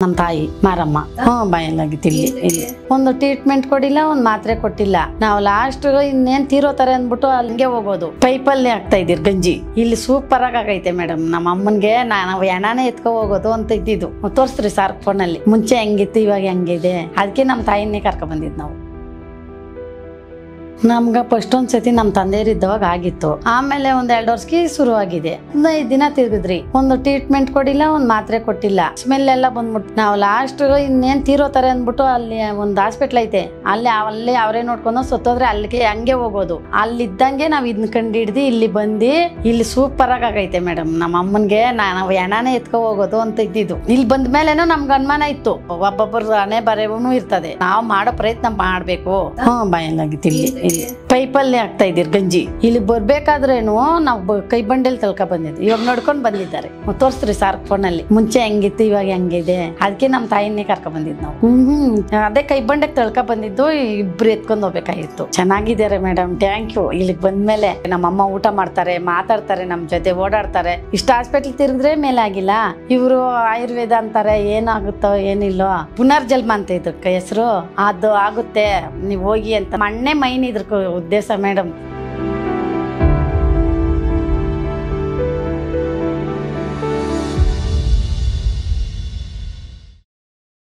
ನಮ್ಮ ತಾಯಿ ಮಾರಮ್ಮ ಬಾಯಲ್ಲಾಗಿತ್ತು ಇಲ್ಲಿ ಒಂದು ಟ್ರೀಟ್ಮೆಂಟ್ ಕೊಡಿಲ್ಲ ಒಂದು ಮಾತ್ರೆ ಕೊಟ್ಟಿಲ್ಲ. ನಾವು ಲಾಸ್ಟ್ ಇನ್ನೇನ್ ತೀರೋತಾರೆ ಅಂದ್ಬಿಟ್ಟು ಅಲ್ಲಿಗೆ ಹೋಗೋದು. ಪೈಪಲ್ಲಿ ಆಗ್ತಾ ಇದ್ದೀರಿ ಗಂಜಿ. ಇಲ್ಲಿ ಸೂಪರ್ ಆಗೈತೆ ಮೇಡಮ್. ನಮ್ಮ ಅಮ್ಮನ್ಗೆ ನಾವು ಎಣ್ಣಾನೇ ಎತ್ಕೊ ಹೋಗೋದು ಅಂತ ಇದ್ದಿದ್ದು. ತೋರಿಸ್ರಿ ಸಾರ್ ಫೋನಲ್ಲಿ. ಮುಂಚೆ ಹೆಂಗಿತ್ತು ಇವಾಗ ಹೆಂಗಿದೆ. ಅದಕ್ಕೆ ನಮ್ಮ ತಾಯಿನೇ ಕರ್ಕೊ ಬಂದಿದ್ ನಾವು. ನಮ್ಗ ಫಸ್ಟ್ ಒಂದ್ಸತಿ ನಮ್ಮ ತಂದೆಯರಿದ್ದವಾಗ ಆಗಿತ್ತು. ಆಮೇಲೆ ಒಂದ್ 2 ವರ್ಷಕ್ಕೆ ಶುರುವಾಗಿದೆ. 5 ದಿನ ತಿರ್ಗಿದ್ರಿ. ಒಂದು ಟ್ರೀಟ್ಮೆಂಟ್ ಕೊಡಿಲ್ಲ ಒಂದು ಮಾತ್ರೆ ಕೊಟ್ಟಿಲ್ಲ. ಸ್ಮೆಲ್ ಎಲ್ಲ ಬಂದ್ಬಿಟ್ಟು ನಾವು ಲಾಸ್ಟ್ ಇನ್ನೇನ್ ತೀರೋತಾರೆ ಅಂದ್ಬಿಟ್ಟು ಅಲ್ಲಿ ಒಂದು ಹಾಸ್ಪಿಟ್ಲ್ ಐತೆ. ಅಲ್ಲಿ ಅವರೇ ನೋಡ್ಕೊಂಡು ಸತ್ತೋದ್ರೆ ಅಲ್ಲಿಗೆ ಹಂಗೆ ಹೋಗೋದು. ಅಲ್ಲಿದ್ದಂಗೆ ನಾವ್ ಇದನ್ನ ಕಂಡು ಹಿಡ್ದು ಇಲ್ಲಿ ಬಂದು ಇಲ್ಲಿ ಸೂಪರ್ ಆಗೈತೆ ಮೇಡಮ್. ನಮ್ಮ ಅಮ್ಮನ್ಗೆ ನಾವು ಎಣ್ಣಾನೇ ಎತ್ಕೊ ಹೋಗೋದು ಅಂತ ಇದ್ದಿದ್ದು. ಇಲ್ಲಿ ಬಂದ ಮೇಲೆನೂ ನಮ್ಗೆ ಅನುಮಾನ ಇತ್ತು. ಒಬ್ಬೊಬ್ಬರು ಹಣೆ ಬರೆವೂ ಇರ್ತದೆ. ನಾವು ಮಾಡೋ ಪ್ರಯತ್ನ ಮಾಡ್ಬೇಕು. ಬಾಯಲ್ಲಾಗಿತ್ತು ಇಲ್ಲಿ ಪೈಪಲ್ಲಿ ಆಗ್ತಾ ಇದ್ದೀರಿ ಗಂಜಿ. ಇಲ್ಲಿ ಬರ್ಬೇಕಾದ್ರೇನು ನಾವು ಕೈ ಬಂಡೆಲ್ ತಳ್ಕ ಬಂದಿದ್ದು. ಇವಾಗ ನೋಡ್ಕೊಂಡ್ ಬಂದಿದ್ದಾರೆ. ತೋರಿಸ್ರಿ ಸಾರ್ ಫೋನಲ್ಲಿ. ಮುಂಚೆ ಹೆಂಗಿತ್ತು ಇವಾಗ ಹೆಂಗಿದೆ. ಅದಕ್ಕೆ ನಮ್ಮ ತಾಯಿನೇ ಕರ್ಕೊ ಬಂದಿದ್ ನಾವು. ಅದೇ ಕೈ ಬಂಡೆಗೆ ತಳ್ಕ ಬಂದಿದ್ದು. ಇಬ್ರು ಎತ್ಕೊಂಡ್ ಹೋಗ್ಬೇಕಾಗಿತ್ತು. ಚೆನ್ನಾಗಿದ್ದಾರೆ ಮೇಡಮ್. Thank you. ಇಲ್ಲಿಗೆ ಬಂದ್ಮೇಲೆ ನಮ್ಮಮ್ಮ ಊಟ ಮಾಡ್ತಾರೆ, ಮಾತಾಡ್ತಾರೆ, ನಮ್ ಜೊತೆ ಓಡಾಡ್ತಾರೆ. ಇಷ್ಟ ಹಾಸ್ಪಿಟ್ಲ್ ತಿರುಗಿದ್ರೆ ಮೇಲೆ ಆಗಿಲ್ಲ. ಇವ್ರು ಆಯುರ್ವೇದ ಅಂತಾರೆ. ಏನಾಗುತ್ತೋ ಏನಿಲ್ಲೋ ಪುನರ್ಜನ್ಮ ಅಂತ ಇದಕ್ಕೆ ಹೆಸರು. ಅದು ಆಗುತ್ತೆ ನೀವು ಹೋಗಿ ಅಂತ ಮಣ್ಣೆ ಮೈನ್ ಇದ್ರ ಉದ್ದೇಶ ಮೇಡಮ್.